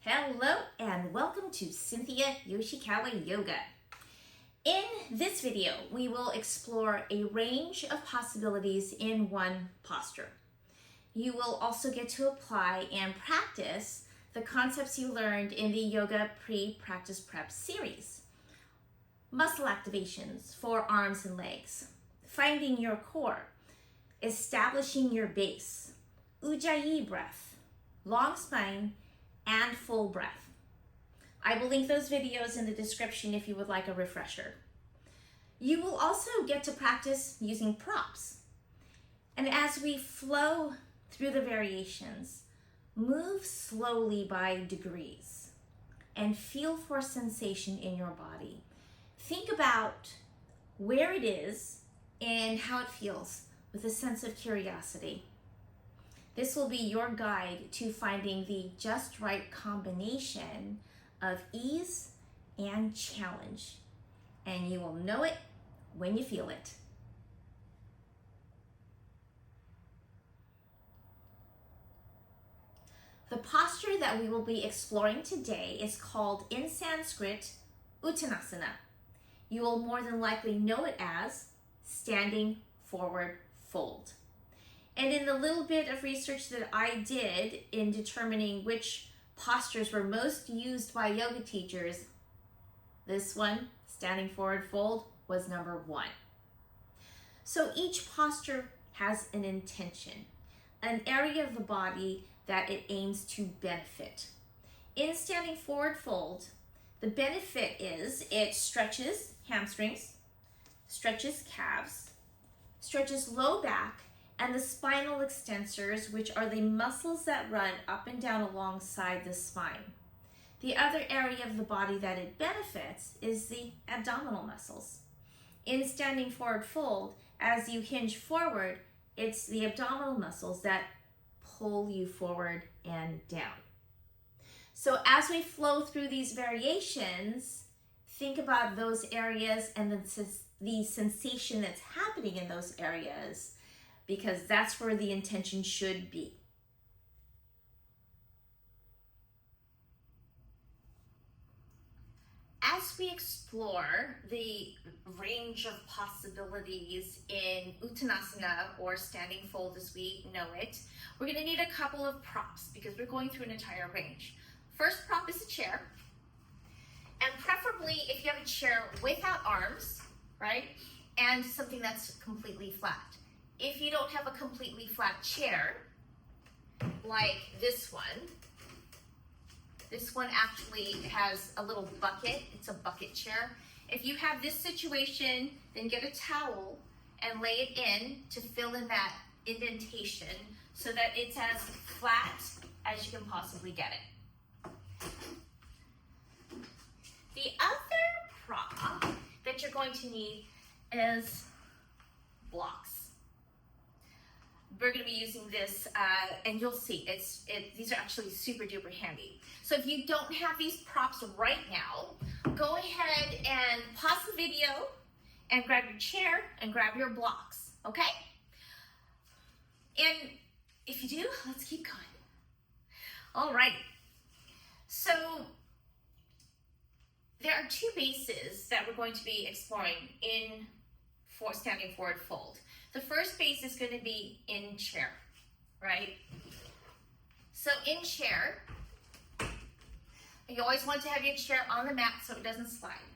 Hello and welcome to Cynthia Yoshikawa Yoga. In this video, we will explore a range of possibilities in one posture. You will also get to apply and practice the concepts you learned in the Yoga Pre-Practice Prep series. Muscle activations for arms and legs, finding your core, establishing your base, ujjayi breath, long spine, and full breath. I will link those videos in the description if you would like a refresher. You will also get to practice using props. And as we flow through the variations, move slowly by degrees and feel for sensation in your body. Think about where it is and how it feels with a sense of curiosity. This will be your guide to finding the just right combination of ease and challenge. And you will know it when you feel it. The posture that we will be exploring today is called in Sanskrit, Uttanasana. You will more than likely know it as standing forward fold. And in the little bit of research that I did in determining which postures were most used by yoga teachers, this one, standing forward fold, was number one. So each posture has an intention, an area of the body that it aims to benefit. In standing forward fold, the benefit is it stretches hamstrings, stretches calves, stretches low back, and the spinal extensors, which are the muscles that run up and down alongside the spine. The other area of the body that it benefits is the abdominal muscles. In standing forward fold, as you hinge forward, it's the abdominal muscles that pull you forward and down. So as we flow through these variations, think about those areas and the sensation that's happening in those areas, because that's where the intention should be. As we explore the range of possibilities in Uttanasana, or standing fold as we know it, we're going to need a couple of props because we're going through an entire range. First prop is a chair, and preferably if you have a chair without arms, right, and something that's completely flat. If you don't have a completely flat chair, like this one actually has a little bucket. It's a bucket chair. If you have this situation, then get a towel and lay it in to fill in that indentation so that it's as flat as you can possibly get it. The other prop that you're going to need is blocks. We're going to be using this, and you'll see, these are actually super duper handy. So if you don't have these props right now, go ahead and pause the video and grab your chair and grab your blocks, okay? And if you do, let's keep going. All right. So there are two bases that we're going to be exploring for standing forward fold. The first base is going to be in chair, right? So in chair, you always want to have your chair on the mat so it doesn't slide.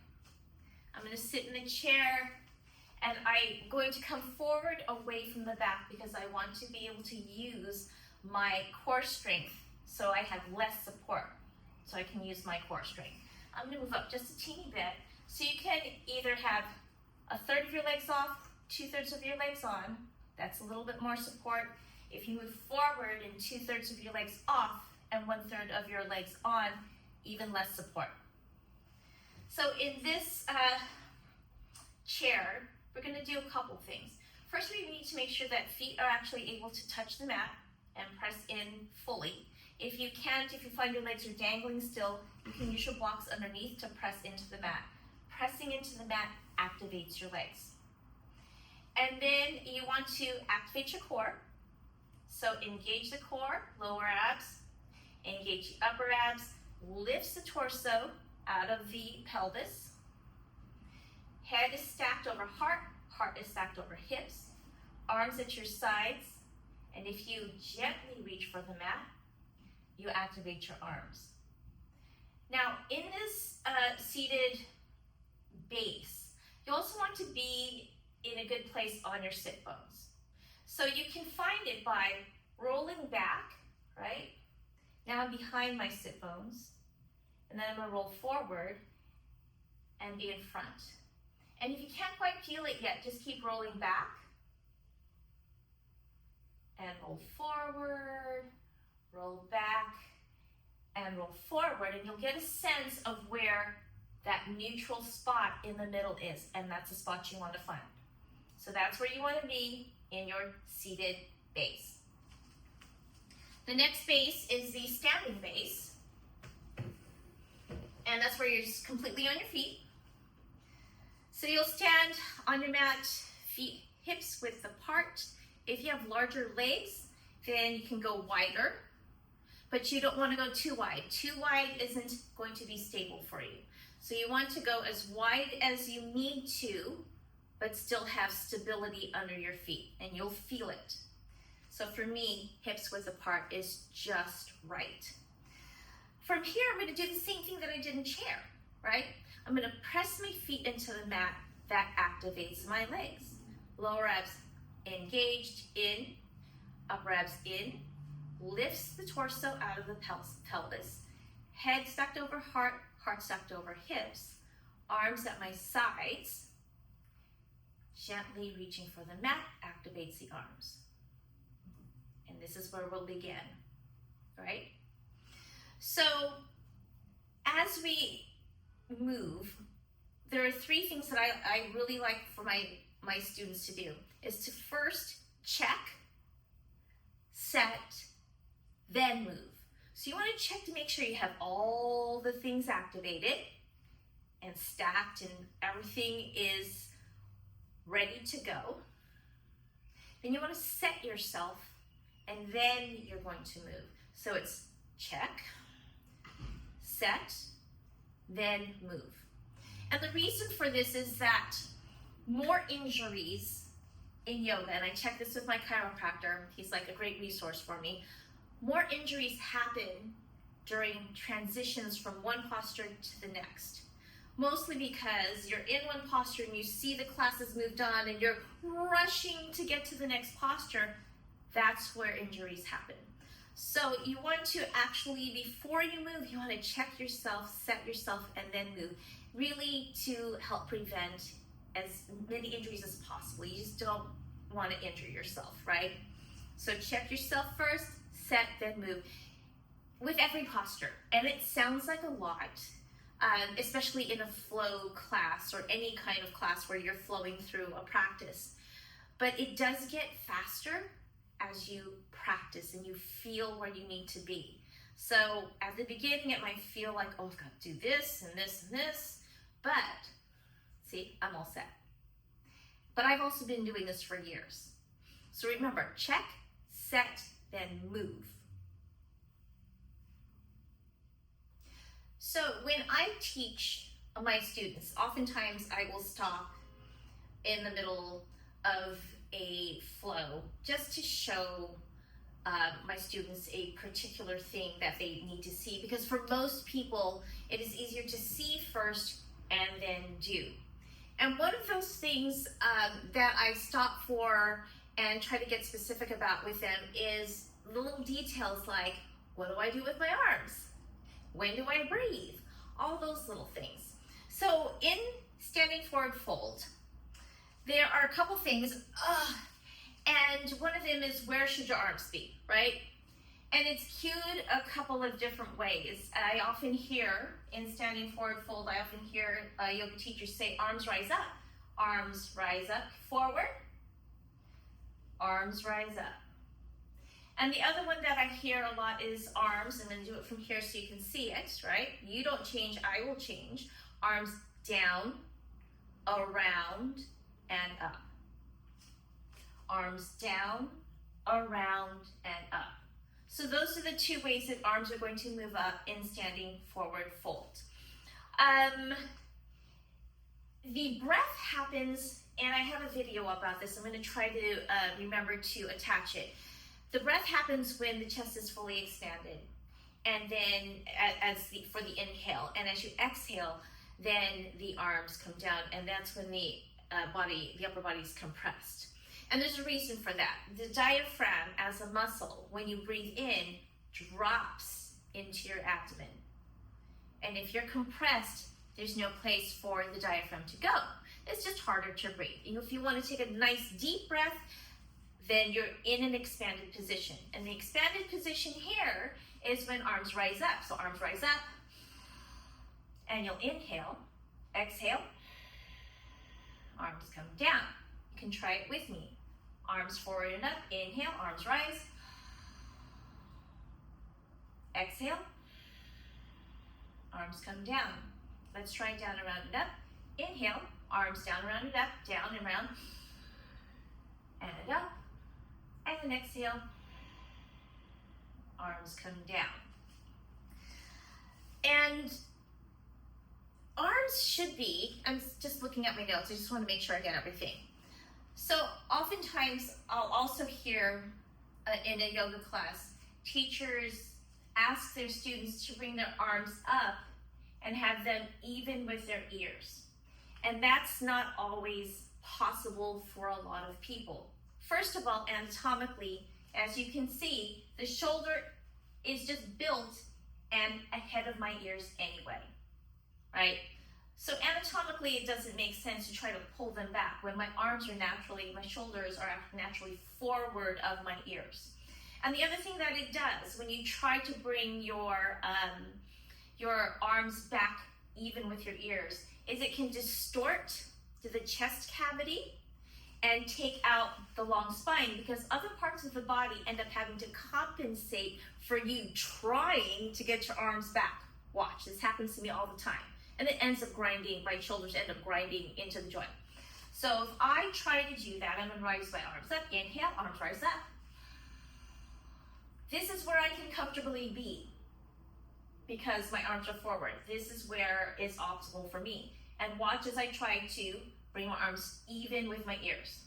I'm going to sit in the chair, and I'm going to come forward away from the back because I want to be able to use my core strength so I have less support, so I can use my core strength. I'm going to move up just a teeny bit, so you can either have a third of your legs off, 2/3 of your legs on. That's a little bit more support. If you move forward and 2/3 of your legs off and 1/3 of your legs on, even less support. So in this chair, we're going to do a couple things. First, we need to make sure that feet are actually able to touch the mat and press in fully. If you can't, if you find your legs are dangling still, you can use your blocks underneath to press into the mat. Pressing into the mat activates your legs. And then you want to activate your core. So engage the core, lower abs, engage the upper abs, lifts the torso out of the pelvis. Head is stacked over heart, heart is stacked over hips, arms at your sides, and if you gently reach for the mat, you activate your arms. Now, in this seated base, you also want to be in a good place on your sit bones. So you can find it by rolling back, right? Now I'm behind my sit bones, and then I'm gonna roll forward and be in front. And if you can't quite feel it yet, just keep rolling back and roll forward, roll back, and roll forward, and you'll get a sense of where that neutral spot in the middle is, and that's the spot you want to find. So that's where you want to be in your seated base. The next base is the standing base, and that's where you're just completely on your feet. So you'll stand on your mat, feet hips width apart. If you have larger legs, then you can go wider, but you don't want to go too wide. Too wide isn't going to be stable for you. So you want to go as wide as you need to, but still have stability under your feet, and you'll feel it. So for me, hips width apart is just right. From here, I'm going to do the same thing that I did in chair, right? I'm going to press my feet into the mat. That activates my legs. Lower abs engaged, in, upper abs in, lifts the torso out of the pelvis, head stacked over heart, heart stacked over hips, arms at my sides, gently reaching for the mat, activates the arms. And this is where we'll begin, right? So as we move, there are three things that I really like for my students to do, is to first check, set, then move. So you want to check to make sure you have all the things activated and stacked and everything is ready to go. Then you want to set yourself, and then you're going to move. So it's check, set, then move. And the reason for this is that more injuries in yoga, and I check this with my chiropractor, he's like a great resource for me, more injuries happen during transitions from one posture to the next. Mostly because you're in one posture and you see the class has moved on and you're rushing to get to the next posture. That's where injuries happen. So you want to actually, before you move, you want to check yourself, set yourself, and then move. Really to help prevent as many injuries as possible. You just don't want to injure yourself, right? So check yourself first, set, then move. With every posture. And it sounds like a lot, especially in a flow class or any kind of class where you're flowing through a practice. But it does get faster as you practice and you feel where you need to be. So at the beginning, it might feel like, oh, I've got to do this and this and this, but see, I'm all set. But I've also been doing this for years. So remember, check, set, then move. So when I teach my students, oftentimes I will stop in the middle of a flow just to show my students a particular thing that they need to see, because for most people it is easier to see first and then do. And one of those things that I stop for and try to get specific about with them is little details like, what do I do with my arms? When do I breathe? All those little things. So in standing forward fold, there are a couple things, and one of them is, where should your arms be, right? And it's cued a couple of different ways. I often hear, in standing forward fold, I often hear yoga teachers say, arms rise up, forward, arms rise up. And the other one that I hear a lot is arms, and then do it from here so you can see it, right? You don't change, I will change. Arms down, around, and up. Arms down, around, and up. So those are the two ways that arms are going to move up in standing forward fold. The breath happens, and I have a video about this. I'm going to try to remember to attach it. The breath happens when the chest is fully expanded, and then for the inhale, and as you exhale, then the arms come down, and that's when the upper body is compressed. And there's a reason for that. The diaphragm as a muscle, when you breathe in, drops into your abdomen. And if you're compressed, there's no place for the diaphragm to go. It's just harder to breathe. If you want to take a nice deep breath, then you're in an expanded position. And the expanded position here is when arms rise up. So arms rise up, and you'll inhale, exhale, arms come down. You can try it with me. Arms forward and up, inhale, arms rise. Exhale, arms come down. Let's try down, around, and up. Inhale, arms down, around, and up, down and round, and up. And then exhale, arms come down. And arms should be, I'm just looking at my notes, I just want to make sure I get everything. So oftentimes I'll also hear in a yoga class, teachers ask their students to bring their arms up and have them even with their ears. And that's not always possible for a lot of people. First of all, anatomically, as you can see, the shoulder is just built and ahead of my ears anyway, right? So anatomically, it doesn't make sense to try to pull them back when my shoulders are naturally forward of my ears. And the other thing that it does, when you try to bring your arms back even with your ears, is it can distort to the chest cavity and take out the long spine, because other parts of the body end up having to compensate for you trying to get your arms back. Watch, this happens to me all the time. And it ends up grinding, my shoulders end up grinding into the joint. So if I try to do that, I'm gonna rise my arms up. Inhale, arms rise up. This is where I can comfortably be because my arms are forward. This is where it's optimal for me. And watch as I try to bring my arms even with my ears.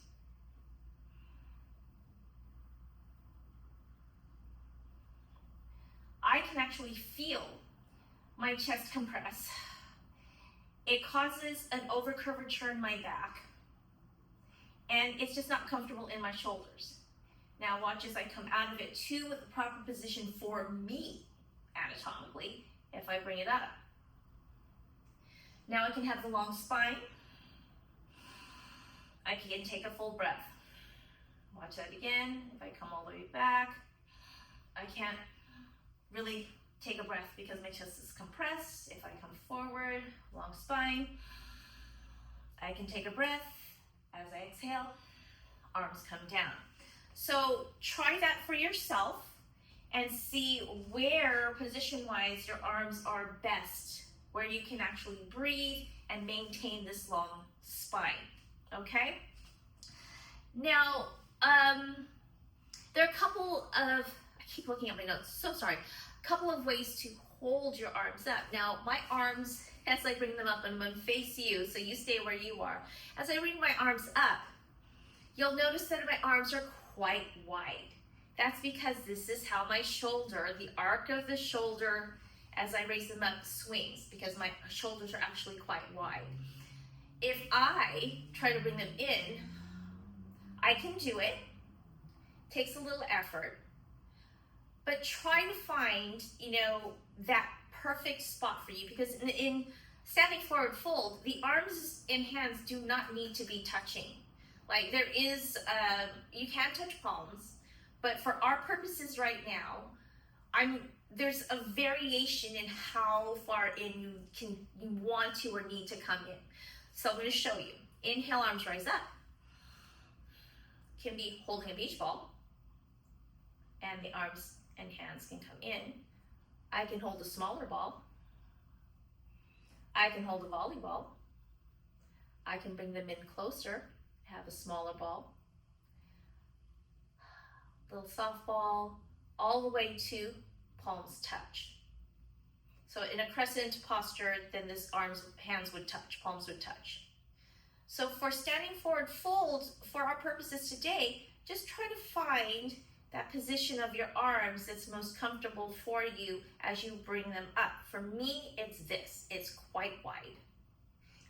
I can actually feel my chest compress. It causes an overcurvature in my back, and it's just not comfortable in my shoulders. Now watch as I come out of it to the proper position for me, anatomically, if I bring it up. Now I can have the long spine. I can take a full breath. Watch that again. If I come all the way back, I can't really take a breath because my chest is compressed. If I come forward, long spine, I can take a breath. As I exhale, arms come down. So try that for yourself and see where position-wise your arms are best, where you can actually breathe and maintain this long spine, okay? Now, there are a couple of, I keep looking at my notes, so sorry, a couple of ways to hold your arms up. Now, my arms, as I bring them up, and I'm gonna face you, so you stay where you are. As I bring my arms up, you'll notice that my arms are quite wide. That's because this is how my shoulder, the arc of the shoulder, as I raise them up, swings, because my shoulders are actually quite wide. If I try to bring them in, I can do it. Takes a little effort, but try to find, that perfect spot for you, because in standing forward fold, the arms and hands do not need to be touching. Like there is, you can touch palms, but for our purposes right now, there's a variation in how far in you want to or need to come in. So I'm going to show you. Inhale, arms rise up. Can be holding a beach ball, and the arms and hands can come in. I can hold a smaller ball. I can hold a volleyball. I can bring them in closer, have a smaller ball, little softball, all the way to palms touch. So in a crescent posture, then this hands would touch, palms would touch. So for standing forward fold, for our purposes today, just try to find that position of your arms that's most comfortable for you as you bring them up. For me, it's this. It's quite wide.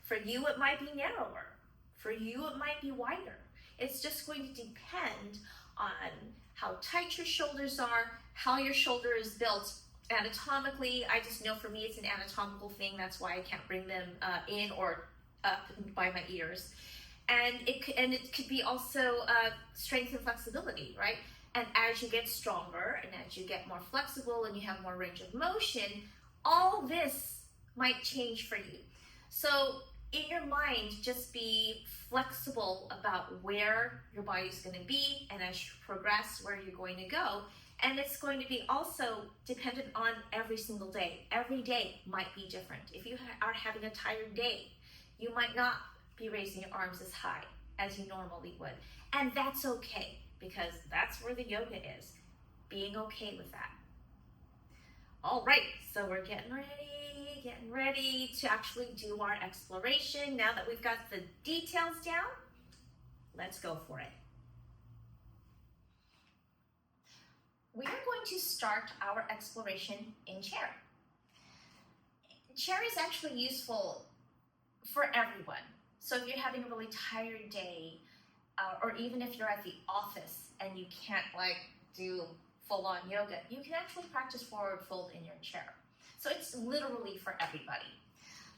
For you, it might be narrower. For you, it might be wider. It's just going to depend on how tight your shoulders are, how your shoulder is built anatomically. I just know for me, it's an anatomical thing. That's why I can't bring them in or up by my ears. And it could be also strength and flexibility, right? And as you get stronger and as you get more flexible and you have more range of motion, all this might change for you. So in your mind, just be flexible about where your body's going to be, and as you progress, where you're going to go. And it's going to be also dependent on every single day. Every day might be different. If you are having a tired day, you might not be raising your arms as high as you normally would. And that's okay, because that's where the yoga is, being okay with that. All right, so we're getting ready to actually do our exploration. Now that we've got the details down, let's go for it. We are going to start our exploration in chair. Chair is actually useful for everyone. So if you're having a really tired day, or even if you're at the office and you can't do full-on yoga, you can actually practice forward fold in your chair. So it's literally for everybody.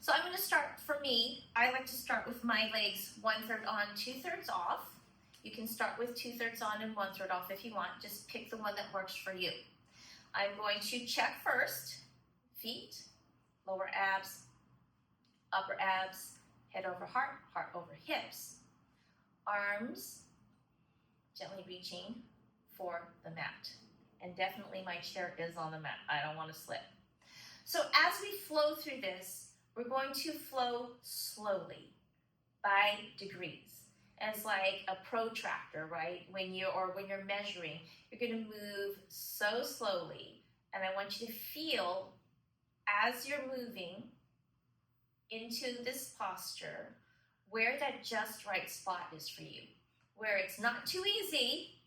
So I'm going to start, for me, I like to start with my legs 1/3 on, 2/3 off. You can start with 2/3 on and 1/3 off if you want. Just pick the one that works for you. I'm going to check first, feet, lower abs, upper abs, head over heart, heart over hips. Arms gently reaching for the mat. And definitely my chair is on the mat. I don't want to slip. So as we flow through this, we're going to flow slowly by degrees. As like a protractor, right? When you're measuring, you're going to move so slowly. And I want you to feel as you're moving into this posture where that just right spot is for you. Where it's not too easy,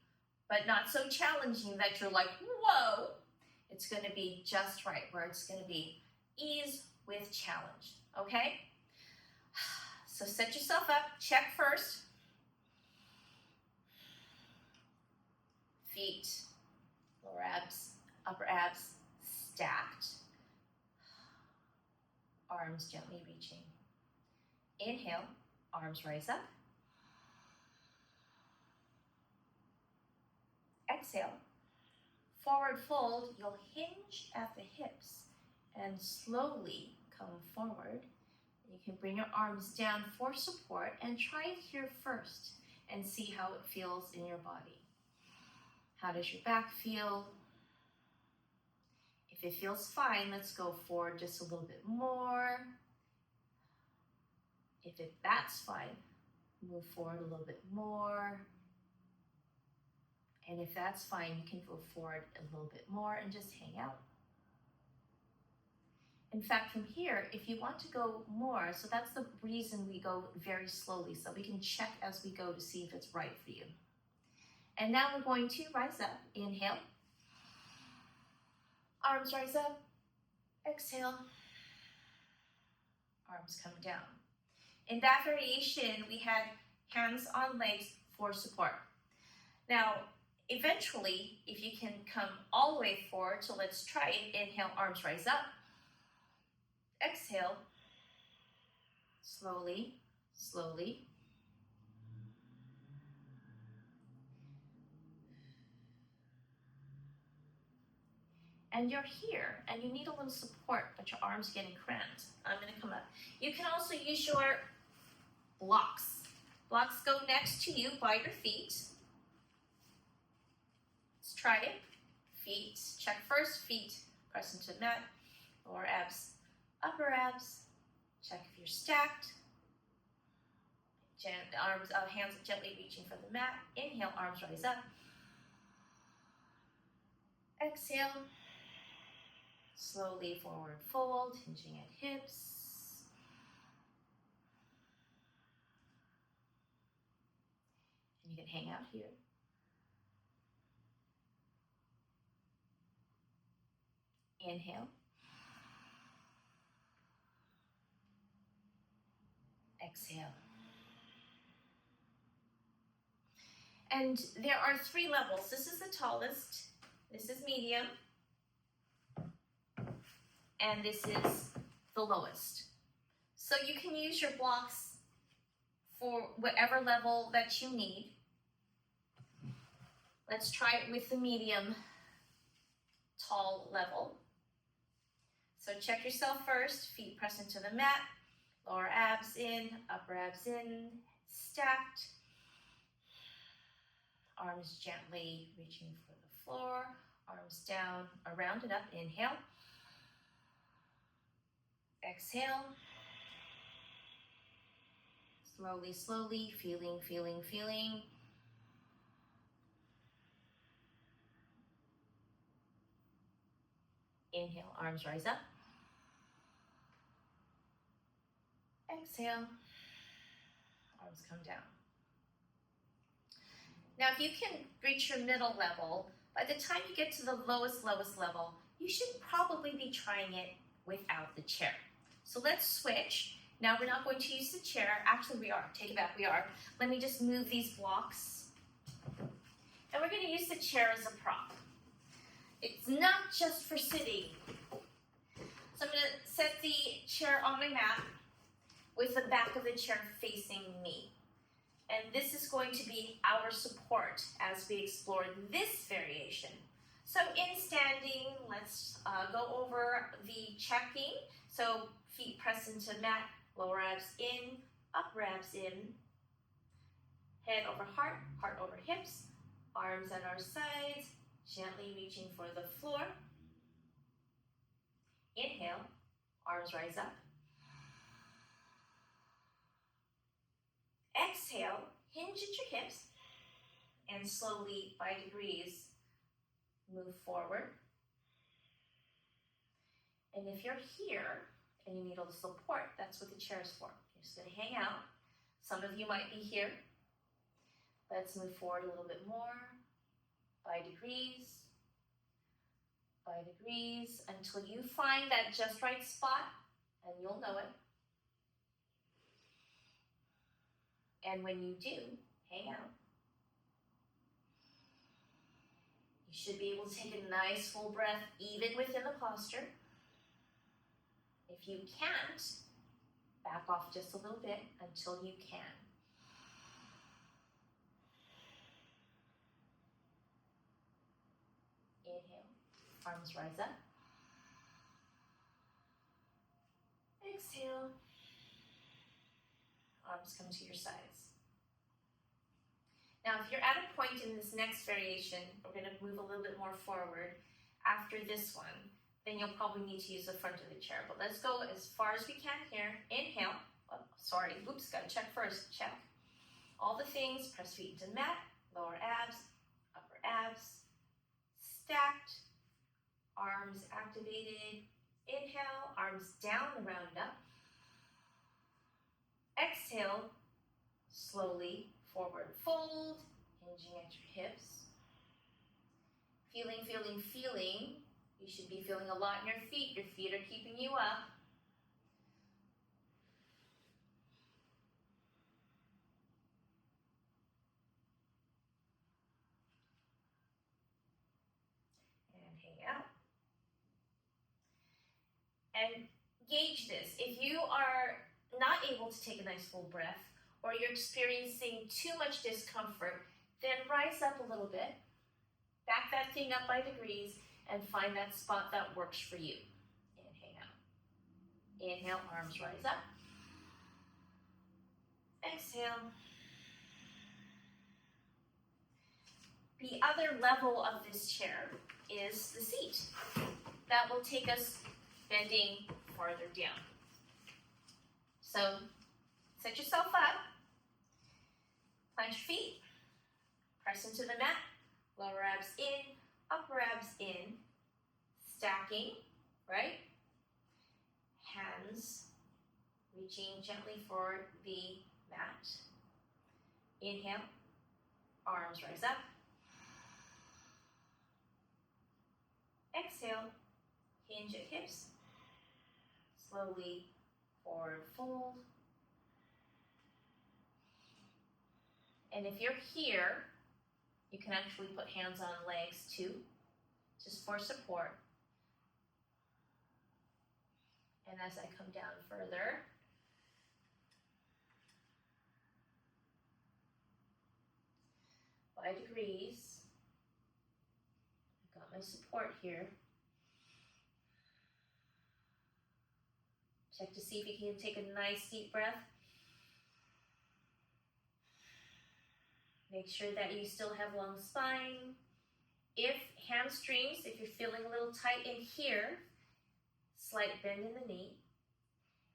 but not so challenging that you're like, whoa. It's going to be just right, where it's going to be ease with challenge, okay? So set yourself up, check first. Feet, lower abs, upper abs, stacked. Arms gently reaching. Inhale, arms rise up. Exhale, forward fold. You'll hinge at the hips and slowly come forward. You can bring your arms down for support and try it here first and see how it feels in your body. How does your back feel? If it feels fine, let's go forward just a little bit more. If that's fine, move forward a little bit more. And if that's fine, you can go forward a little bit more and just hang out. In fact, from here, if you want to go more, so that's the reason we go very slowly, so we can check as we go to see if it's right for you. And now we're going to rise up. Inhale. Arms rise up. Exhale. Arms come down. In that variation, we had hands on legs for support. Now, eventually, if you can come all the way forward, so let's try it. Inhale, arms rise up. Exhale. Slowly, slowly. And you're here, and you need a little support, but your arm's getting cramped. I'm gonna come up. You can also use your blocks. Blocks go next to you by your feet. Let's try it. Feet, check first, feet, press into mat, lower abs, upper abs. Check if you're stacked. Hands gently reaching for the mat. Inhale, arms rise up. Exhale. Slowly forward fold, hinging at hips. And you can hang out here. Inhale. Exhale. And there are 3 levels. This is the tallest, this is medium, and this is the lowest. So you can use your blocks for whatever level that you need. Let's try it with the medium tall level. So check yourself first, feet press into the mat, lower abs in, upper abs in, stacked. Arms gently reaching for the floor, arms down, around and up, inhale. Exhale. Slowly, slowly, feeling, feeling, feeling. Inhale, arms rise up. Exhale, arms come down. Now, if you can reach your middle level, by the time you get to the lowest level, you should probably be trying it without the chair. So let's switch. Now we're not going to use the chair. Actually, we are. Take it back, we are. Let me just move these blocks. And we're going to use the chair as a prop. It's not just for sitting. So I'm going to set the chair on my mat with the back of the chair facing me. And this is going to be our support as we explore this variation. So in standing, let's go over the checking. So feet press into mat, lower abs in, upper abs in, head over heart, heart over hips, arms at our sides, gently reaching for the floor. Inhale, arms rise up. Exhale, hinge at your hips, and slowly, by degrees, move forward. And if you're here and you need a little support, that's what the chair is for. You're just going to hang out. Some of you might be here. Let's move forward a little bit more, by degrees, until you find that just right spot, and you'll know it. And when you do, hang out. You should be able to take a nice full breath, even within the posture. If you can't, back off just a little bit until you can. Inhale, arms rise up. Exhale, arms come to your sides. Now, if you're at a point in this next variation, we're going to move a little bit more forward after this one, then you'll probably need to use the front of the chair. But let's go as far as we can here. Inhale. Oh, sorry. Oops, got to check first. Check. All the things. Press feet into mat. Lower abs. Upper abs. Stacked. Arms activated. Inhale. Arms down, around and up. Exhale. Slowly forward fold. Hinging at your hips. Feeling, feeling, feeling. You should be feeling a lot in your feet. Your feet are keeping you up. And hang out. And gauge this. If you are not able to take a nice full breath, or you're experiencing too much discomfort, then rise up a little bit. Back that thing up by degrees and find that spot that works for you. And hang out. Inhale, arms rise up. Exhale. The other level of this chair is the seat. That will take us bending farther down. So set yourself up. Plant your feet. Press into the mat. Lower abs in, upper abs in, stacking, right? Hands reaching gently for the mat. Inhale, arms rise up. Exhale, hinge at hips. Slowly forward fold. And if you're here, you can actually put hands on legs too, just for support. And as I come down further, by degrees, I've got my support here. Check to see if you can take a nice deep breath. Make sure that you still have long spine. If hamstrings, if you're feeling a little tight in here, slight bend in the knee.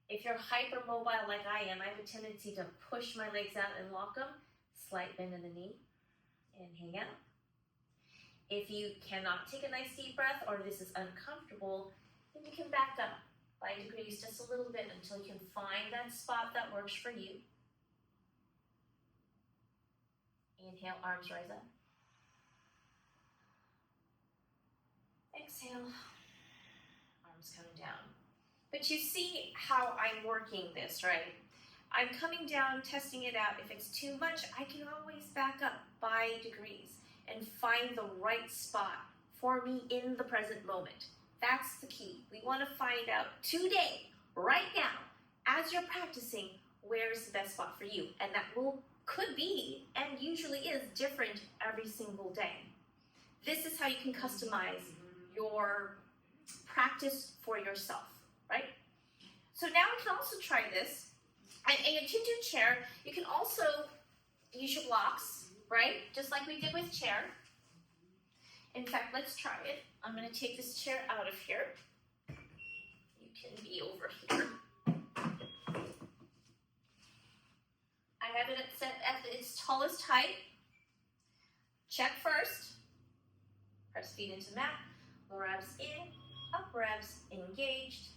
If you're hypermobile like I am, I have a tendency to push my legs out and lock them. Slight bend in the knee and hang out. If you cannot take a nice deep breath or this is uncomfortable, then you can back up by degrees just a little bit until you can find that spot that works for you. Inhale, arms rise up. Exhale, arms coming down. But you see how I'm working this, right? I'm coming down, testing it out. If it's too much, I can always back up by degrees and find the right spot for me in the present moment. That's the key. We want to find out today, right now, as you're practicing, where's the best spot for you. And that could be, and usually is, different every single day. This is how you can customize your practice for yourself, right? So now we can also try this. And you can do chair. You can also use your blocks, right? Just like we did with chair. In fact, let's try it. I'm going to take this chair out of here. You can be over here. I have it set at its tallest height. Check first. Press feet into mat. Lower abs in, upper abs engaged,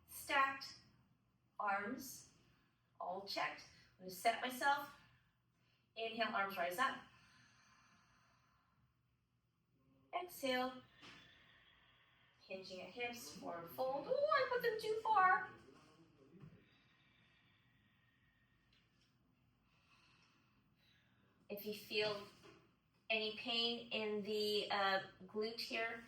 stacked, arms all checked. I'm going to set myself. Inhale, arms rise up. Exhale, hinging at hips, forward fold. Oh, I put them too far. If you feel any pain in the glute here,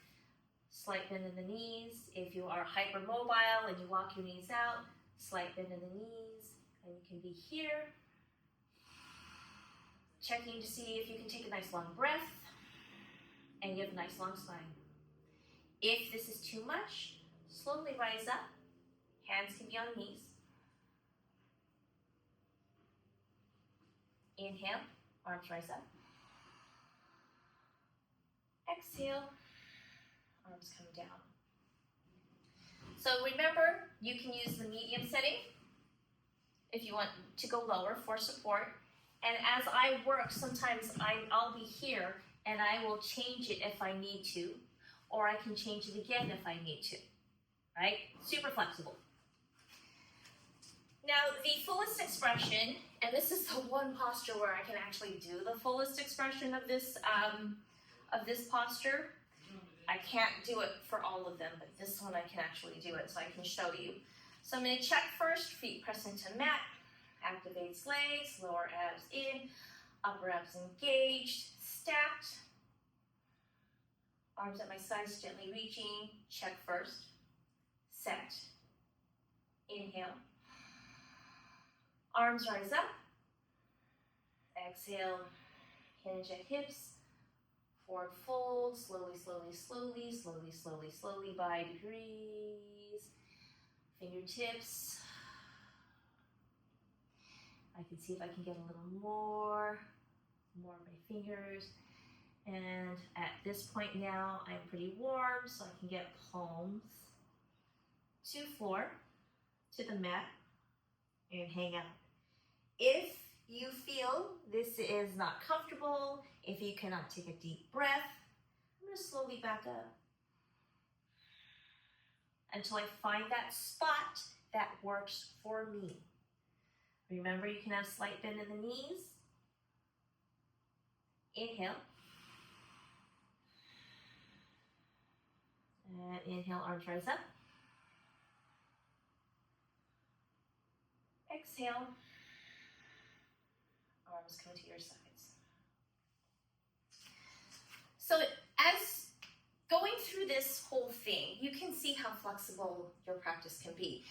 slight bend in the knees. If you are hypermobile and you walk your knees out, slight bend in the knees. And you can be here, checking to see if you can take a nice long breath and you have a nice long spine. If this is too much, slowly rise up. Hands can be on knees. Inhale, arms rise up. Exhale, arms come down. So remember, you can use the medium setting if you want to go lower for support. And as I work, sometimes I'll be here and I will change it if I need to, or I can change it again if I need to, right? Super flexible. Now, the fullest expression, and this is the one posture where I can actually do the fullest expression of this posture. I can't do it for all of them, but this one I can actually do it, so I can show you. So I'm going to check first, feet press into mat, activates legs, lower abs in, upper abs engaged, stacked. Arms at my sides, gently reaching, check first, set, inhale. Arms rise up, exhale, hinge at hips, forward fold, slowly, slowly, slowly, slowly, slowly, slowly by degrees. Fingertips. I can see if I can get a little more of my fingers. And at this point now, I'm pretty warm, so I can get palms to floor, to the mat, and hang out. If you feel this is not comfortable, if you cannot take a deep breath, I'm going to slowly back up until I find that spot that works for me. Remember, you can have slight bend in the knees. Inhale. And inhale, arms rise up. Exhale. Arms come to your sides. So as going through this whole thing, you can see how flexible your practice can be.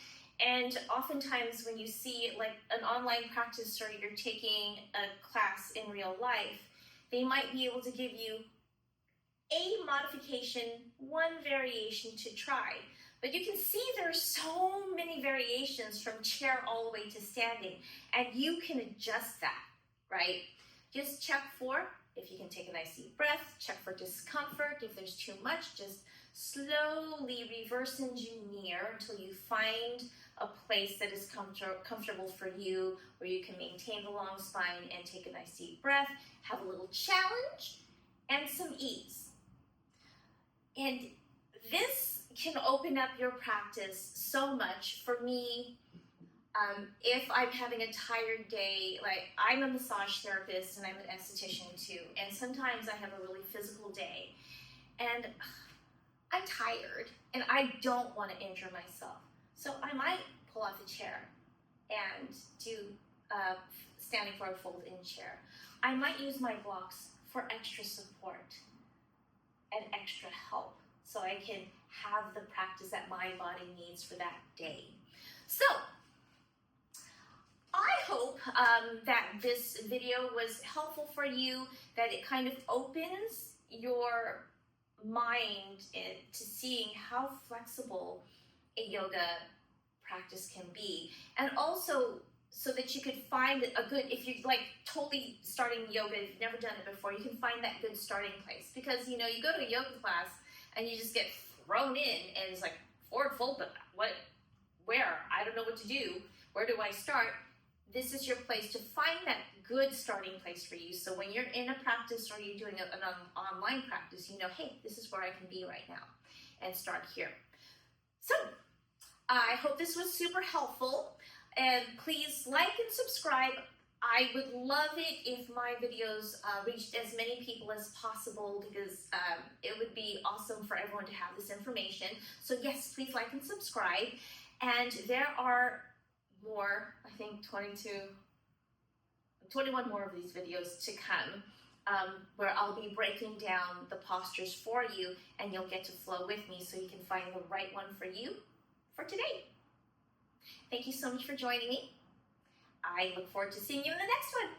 And oftentimes when you see like an online practice or you're taking a class in real life, they might be able to give you a modification, one variation to try. But you can see there are so many variations from chair all the way to standing, and you can adjust that, right? Just check for, if you can take a nice deep breath, check for discomfort. If there's too much, just slowly reverse engineer until you find a place that is comfortable for you, where you can maintain the long spine and take a nice deep breath, have a little challenge and some ease. And this can open up your practice so much. For me, if I'm having a tired day, like I'm a massage therapist and I'm an esthetician too, and sometimes I have a really physical day and I'm tired and I don't want to injure myself. So I might pull off a chair and do standing forward fold in chair. I might use my blocks for extra support and extra help so I can have the practice that my body needs for that day. So I hope that this video was helpful for you, that it kind of opens your mind to seeing how flexible a yoga practice can be, and also so that you could find a good, if you're like totally starting yoga, if you've never done it before, you can find that good starting place. Because you know, you go to a yoga class and you just get thrown in and it's like forward fold, but where? I don't know what to do. Where do I start? This is your place to find that good starting place for you. So when you're in a practice or you're doing an online practice, you know, hey, this is where I can be right now, and start here. So I hope this was super helpful, and please like and subscribe. I would love it if my videos reached as many people as possible, because it would be awesome for everyone to have this information. So yes, please like and subscribe. And there are more, I think 21 more of these videos to come, where I'll be breaking down the postures for you, and you'll get to flow with me so you can find the right one for you for today. Thank you so much for joining me. I look forward to seeing you in the next one.